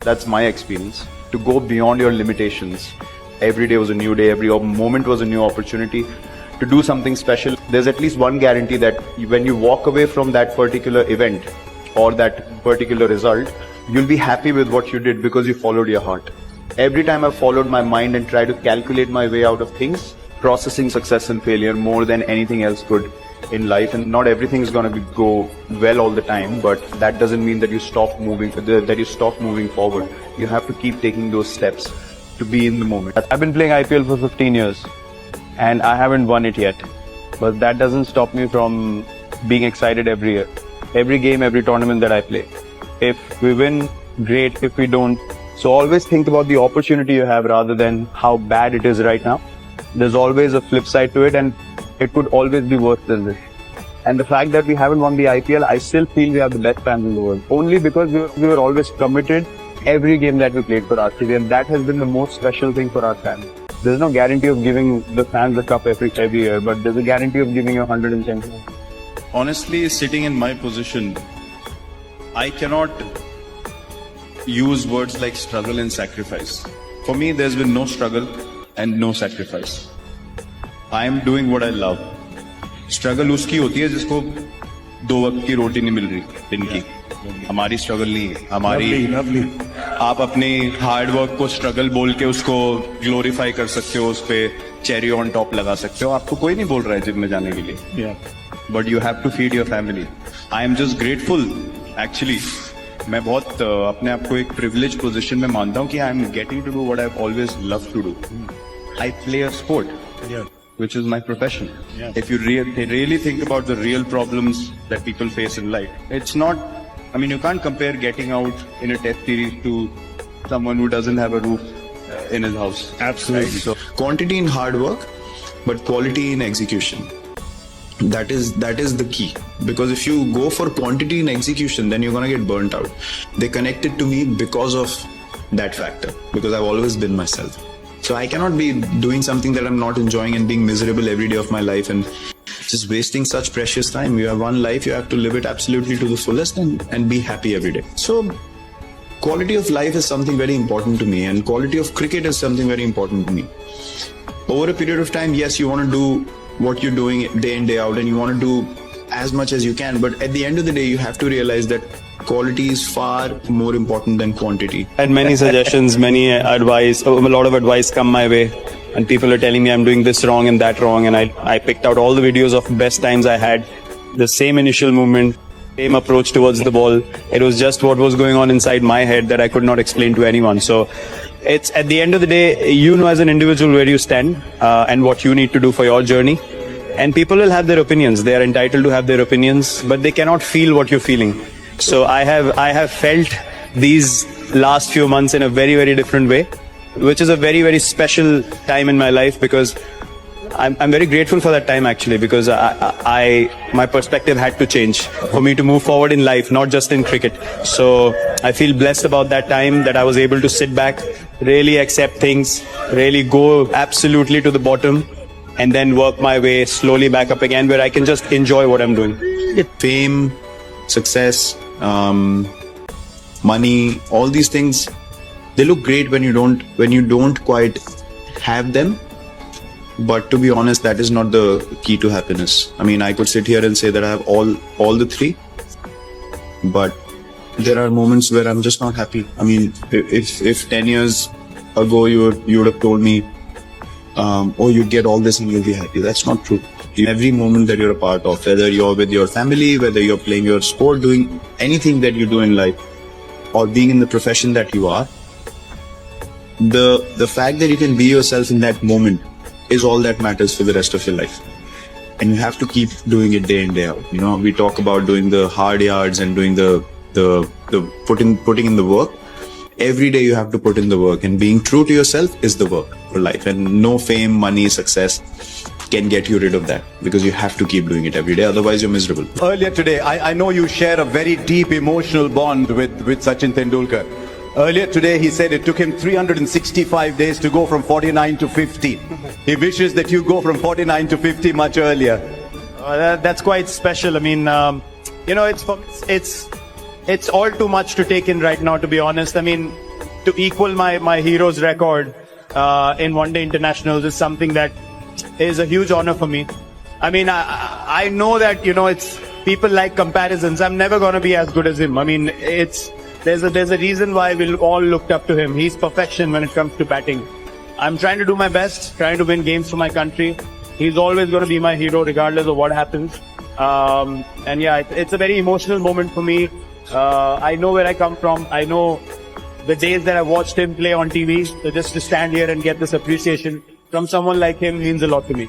That's my experience. To go beyond your limitations. Every day was a new day, every moment was a new opportunity to do something special. There's at least one guarantee that when you walk away from that particular event or that particular result, you'll be happy with what you did because you followed your heart. Every time I followed my mind and tried to calculate my way out of things, processing success and failure more than anything else could in life, and not everything is going to go well all the time, but that doesn't mean that you stop moving forward. You have to keep taking those steps to be in the moment. I've been playing IPL for 15 years and I haven't won it yet, but that doesn't stop me from being excited every year, every game, every tournament that I play. If we win, great. If we don't, so always think about the opportunity you have rather than how bad it is right now. There's always a flip side to it, and it could always be worse than this. And the fact that we haven't won the IPL, I still feel we have the best fans in the world. Only because we were always committed every game that we played for RCB, and that has been the most special thing for our fans. There's no guarantee of giving the fans the cup every year, but there's a guarantee of giving you 110%. Honestly, sitting in my position, I cannot use words like struggle and sacrifice. For me, there's been no struggle and no sacrifice. I am doing what I love. Struggle उसकी होती है जिसको दो वक्त की रोटी नहीं मिल रही दिन की. हमारी स्ट्रगल नहीं है. हमारी आप अपने हार्ड वर्क को स्ट्रगल बोल के उसको ग्लोरीफाई कर सकते हो, उस पे चेरी ऑन टॉप लगा सकते हो. आपको कोई नहीं बोल रहा है जिम में जाने के लिए, but you have to feed your family. I am just grateful. Actually मैं बहुत अपने आप को एक प्रिविलेज पोजीशन में मानता हूँ कि I am getting to do what I have always love to do. I play a sport which is my profession. If you really think about the real problems that people face in life, it's not, I mean, you can't compare getting out in a test series to someone who doesn't have a roof in his house. Absolutely. Right? So, Quantity in hard work, but quality in execution. That is the key. Because if you go for quantity in execution, then you're gonna get burnt out. They connected to me because of that factor. Because I've always been myself. So I cannot be doing something that I'm not enjoying and being miserable every day of my life and just wasting such precious time. You have one life, you have to live it absolutely to the fullest and be happy every day. So quality of life is something very important to me, and quality of cricket is something very important to me. Over a period of time, yes, you want to do what you're doing day in, day out, and you want to do as much as you can, but at the end of the day, you have to realize that quality is far more important than quantity. I had many suggestions, many advice, a lot of advice come my way, and people are telling me I'm doing this wrong and that wrong, and I picked out all the videos of best times I had, the same initial movement, same approach towards the ball. It was just what was going on inside my head that I could not explain to anyone. So it's at the end of the day, you know as an individual where you stand and what you need to do for your journey. And people will have their opinions. They are entitled to have their opinions, but they cannot feel what you're feeling. So I have felt these last few months in a very, very different way, which is a very, very special time in my life, because I'm very grateful for that time actually, because my perspective had to change for me to move forward in life, not just in cricket. So I feel blessed about that time, that I was able to sit back, really accept things, really go absolutely to the bottom, and then work my way slowly back up again, where I can just enjoy what I'm doing. Fame, success, money, all these things, they look great when you don't quite have them. But to be honest, that is not the key to happiness. I mean, I could sit here and say that I have all the three, but there are moments where I'm just not happy. I mean, if 10 years ago you would have told me, oh, you'd get all this and you'll be happy. That's not true. Every moment that you're a part of, whether you're with your family, whether you're playing your sport, doing anything that you do in life, or being in the profession that you are, the fact that you can be yourself in that moment is all that matters for the rest of your life. And you have to keep doing it day in, day out. You know, we talk about doing the hard yards and doing the putting in the work. Every day you have to put in the work, and being true to yourself is the work for life. And no fame, money, success can get you rid of that, because you have to keep doing it every day, otherwise you're miserable. Earlier today, I know you share a very deep emotional bond with Sachin Tendulkar. Earlier today, he said it took him 365 days to go from 49 to 50. He wishes that you go from 49 to 50 much earlier. That's quite special. I mean, you know, it's all too much to take in right now, to be honest. I mean, to equal my hero's record in one-day internationals is something that is a huge honor for me. I mean, I know that, you know, it's people like comparisons. I'm never going to be as good as him. I mean, there's a reason why we all looked up to him. He's perfection when it comes to batting. I'm trying to do my best, trying to win games for my country. He's always going to be my hero regardless of what happens. And yeah, it's a very emotional moment for me. I know where I come from. I know the days that I watched him play on TV. So just to stand here and get this appreciation from someone like him means a lot to me.